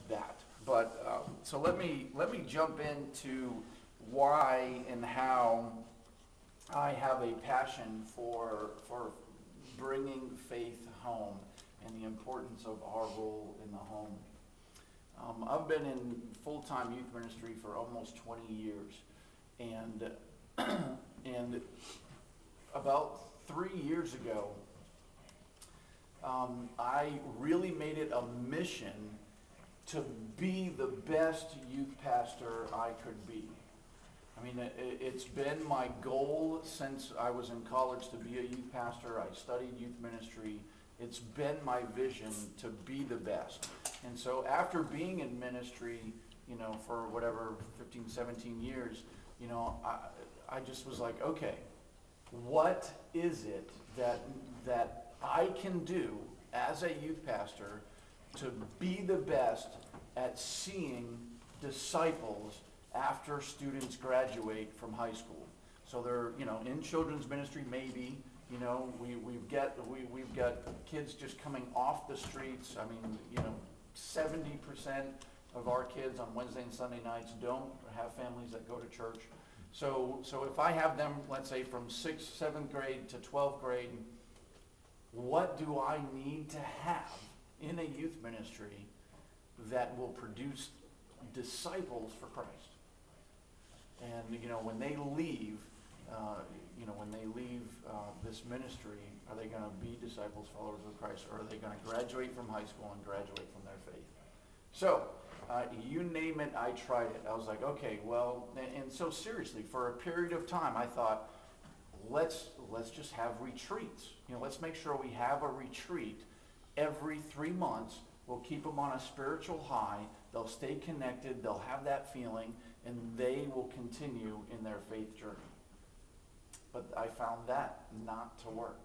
that's that. But so let me jump into why and how I have a passion for bringing faith home and the importance of our role in the home. I've been in full-time youth ministry for almost 20 years, and and about 3 years ago, I really made it a mission to be the best youth pastor I could be. I mean, it's been my goal since I was in college to be a youth pastor. I studied youth ministry. It's been my vision to be the best. And so after being in ministry, for whatever, 15, 17 years, I just was like, okay, what is it that I can do as a youth pastor to be the best at seeing disciples after students graduate from high school? So they're, in children's ministry, maybe, we've got kids just coming off the streets. I mean, 70% of our kids on Wednesday and Sunday nights don't have families that go to church. So if I have them, let's say from 6th, 7th grade to 12th grade, what do I need to have in a youth ministry that will produce disciples for Christ? And when they leave, this ministry, are they going to be disciples, followers of Christ, or are they going to graduate from high school and graduate from their faith? So, you name it, I tried it. I was like, okay, well, and so seriously, for a period of time, I thought, let's just have retreats. Let's make sure we have a retreat every 3 months. We'll keep them on a spiritual high. They'll stay connected. They'll have that feeling, and they will continue in their faith journey. But I found that not to work.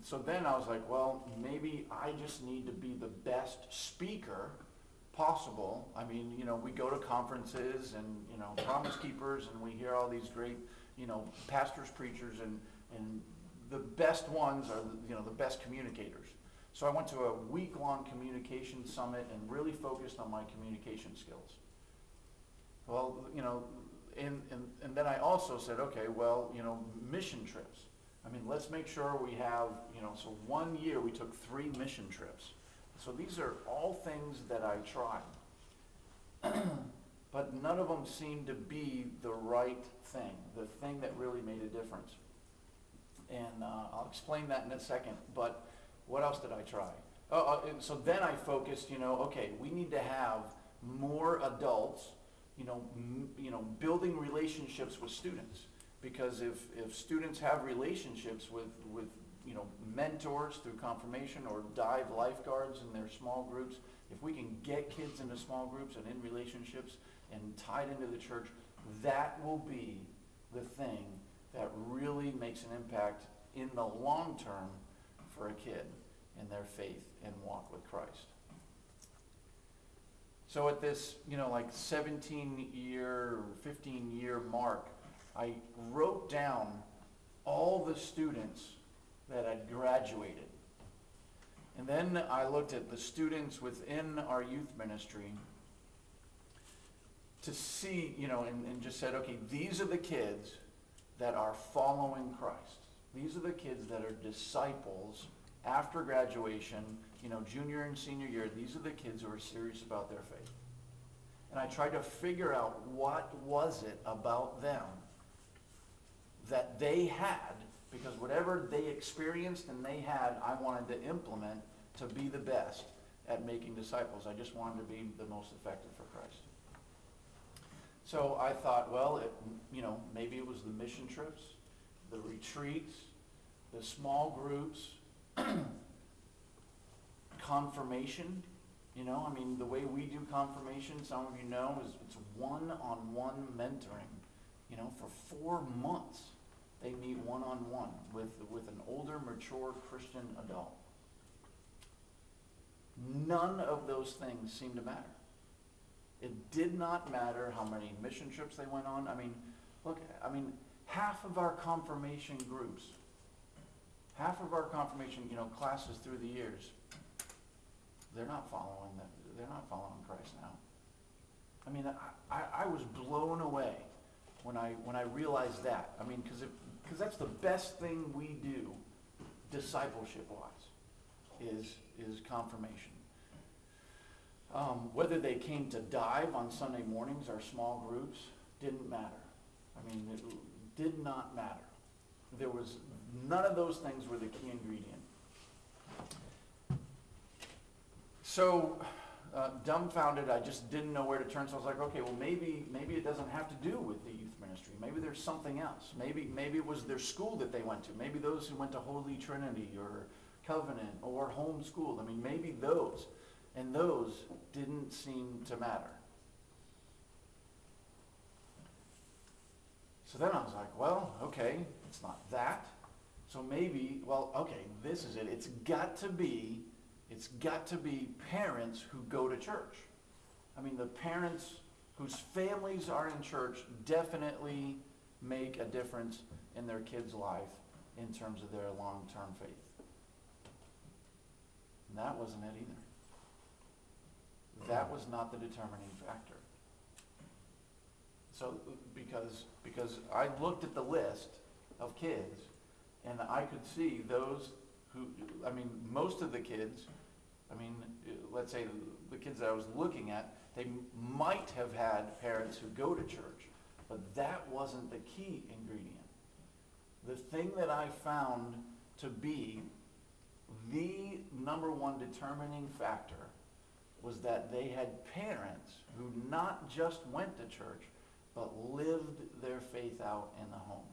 So then I was like, well, maybe I just need to be the best speaker possible. I mean, we go to conferences and, Promise Keepers, and we hear all these great, pastors, preachers, and the best ones are, the best communicators. So I went to a week-long communication summit and really focused on my communication skills. Well, and then I also said, okay, well, mission trips. I mean, let's make sure we have, so 1 year we took 3 mission trips. So these are all things that I tried. But none of them seemed to be the right thing, the thing that really made a difference. And I'll explain that in a second. But what else did I try? So then I focused, okay, we need to have more adults, building relationships with students. Because if students have relationships with mentors through confirmation or dive lifeguards in their small groups, if we can get kids into small groups and in relationships and tied into the church, that will be the thing that really makes an impact in the long term for a kid in their faith and walk with Christ. So at this, 17-year or 15-year mark, I wrote down all the students that had graduated. And then I looked at the students within our youth ministry to see, and just said, okay, these are the kids that are following Christ. These are the kids that are disciples after graduation, junior and senior year. These are the kids who are serious about their faith. And I tried to figure out what was it about them that they had, because whatever they experienced and they had, I wanted to implement to be the best at making disciples. I just wanted to be the most effective for Christ. So I thought, well, maybe it was the mission trips, the retreats, the small groups, confirmation. The way we do confirmation, some of you know, is it's one-on-one mentoring. For 4 months, they meet one-on-one with an older, mature Christian adult. None of those things seem to matter. It did not matter how many mission trips they went on. Half of our confirmation groups, half of our confirmation, classes through the years, they're not following Christ now. I mean, I was blown away when I realized that. I mean, because that's the best thing we do, discipleship-wise, is confirmation. Whether they came to dive on Sunday mornings or small groups didn't matter. I mean, it did not matter. There was none of those things were the key ingredient. So dumbfounded, I just didn't know where to turn. So I was like, okay, well maybe it doesn't have to do with the youth ministry. Maybe there's something else. Maybe it was their school that they went to. Maybe those who went to Holy Trinity or Covenant or homeschooled. I mean, maybe those. And those didn't seem to matter. So then I was like, well, okay, it's not that. So maybe, well, okay, this is it. It's got to be parents who go to church. I mean, the parents whose families are in church definitely make a difference in their kids' life in terms of their long-term faith. And that wasn't it either. That was not the determining factor. So, because I looked at the list of kids, and I could see those who, I mean, most of the kids, I mean, let's say the kids that I was looking at, they might have had parents who go to church, but that wasn't the key ingredient. The thing that I found to be the number one determining factor was that they had parents who not just went to church, but lived their faith out in the home.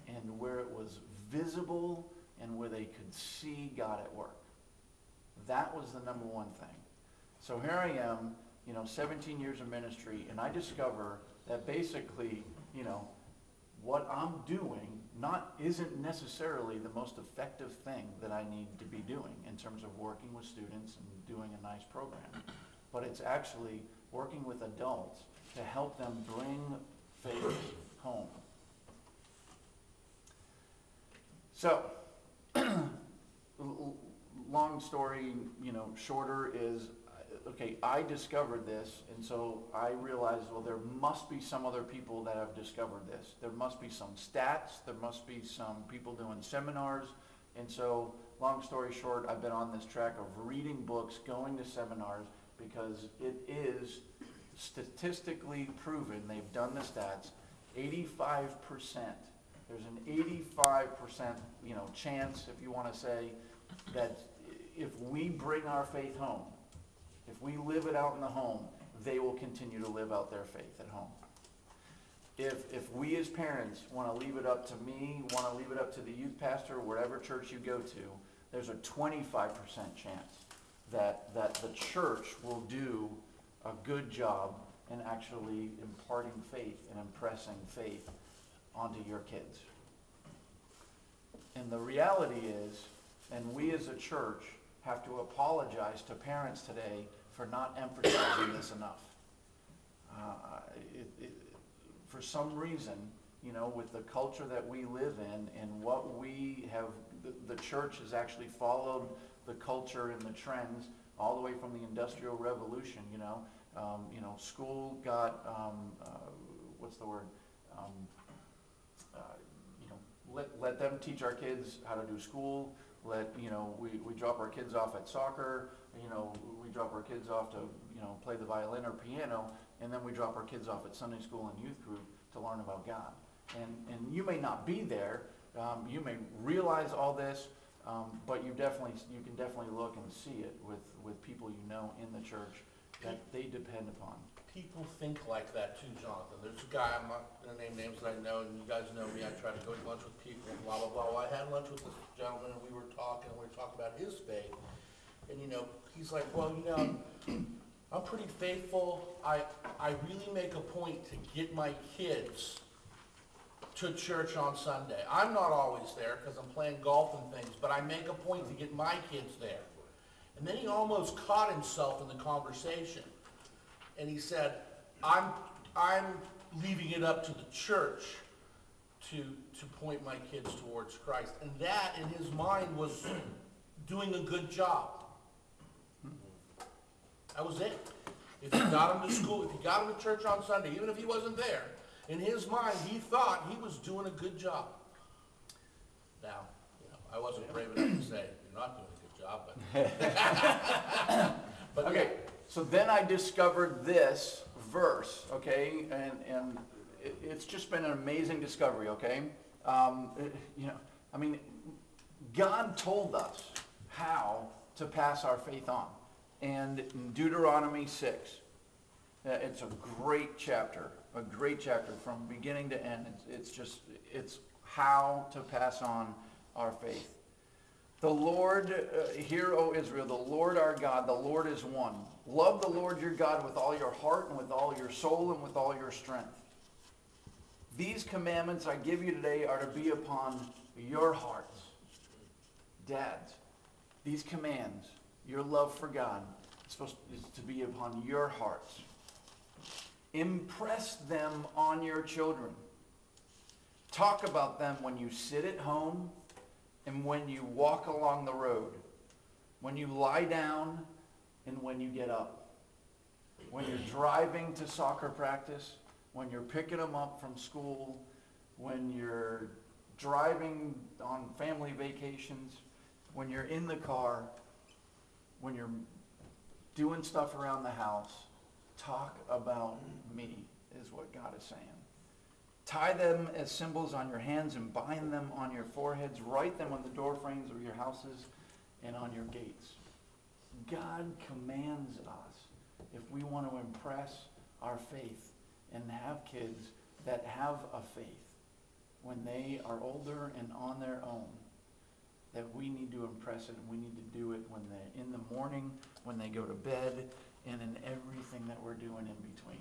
And where it was visible and where they could see God at work. That was the number one thing. So here I am, 17 years of ministry, and I discover that basically, what I'm doing isn't necessarily the most effective thing that I need to be doing in terms of working with students and doing a nice program. But it's actually working with adults to help them bring faith home. So, long story, shorter is, okay, I discovered this, and so I realized, well, there must be some other people that have discovered this. There must be some stats, there must be some people doing seminars, and so, long story short, I've been on this track of reading books, going to seminars, because it is statistically proven, they've done the stats, 85%. There's an 85%, chance, if you want to say, that if we bring our faith home, if we live it out in the home, they will continue to live out their faith at home. If we as parents want to leave it up to me, want to leave it up to the youth pastor, wherever church you go to, there's a 25% chance that the church will do a good job in actually imparting faith and impressing faith onto your kids. And the reality is, and we as a church have to apologize to parents today for not emphasizing this enough. For some reason, with the culture that we live in and what we have, the church has actually followed the culture and the trends all the way from the Industrial Revolution. School got, what's the word? Let them teach our kids how to do school. We drop our kids off at soccer. We drop our kids off to play the violin or piano, and then we drop our kids off at Sunday school and youth group to learn about God. And you may not be there. You may realize all this, but you can definitely look and see it with people in the church that they depend upon. People think like that too, Jonathan. There's a guy, I'm not going to name names that I know, and you guys know me, I try to go to lunch with people, and blah, blah, blah. Well, I had lunch with this gentleman, and we were talking about his faith. And, he's like, well, I'm pretty faithful. I really make a point to get my kids to church on Sunday. I'm not always there because I'm playing golf and things, but I make a point to get my kids there. And then he almost caught himself in the conversation. And he said, I'm leaving it up to the church to point my kids towards Christ. And that, in his mind, was doing a good job. That was it. If you got him to school, if you got him to church on Sunday, even if he wasn't there, in his mind, he thought he was doing a good job. Now, I wasn't brave enough to say, you're not doing a good job, but. Okay, so then I discovered this verse, okay, and it's just been an amazing discovery, okay? God told us how to pass our faith on. And in Deuteronomy 6, it's a great chapter from beginning to end. It's how to pass on our faith. The Lord, hear, O Israel, the Lord our God, the Lord is one. Love the Lord your God with all your heart and with all your soul and with all your strength. These commandments I give you today are to be upon your hearts. Dads, these commands, your love for God, is to be upon your hearts. Impress them on your children. Talk about them when you sit at home and when you walk along the road, when you lie down and when you get up, when you're driving to soccer practice, when you're picking them up from school, when you're driving on family vacations, when you're in the car, when you're doing stuff around the house. Talk about me, is what God is saying. Tie them as symbols on your hands and bind them on your foreheads. Write them on the door frames of your houses and on your gates. God commands us, if we want to impress our faith and have kids that have a faith when they are older and on their own, that we need to impress it, and we need to do it when they're in the morning, when they go to bed, and in everything that we're doing in between.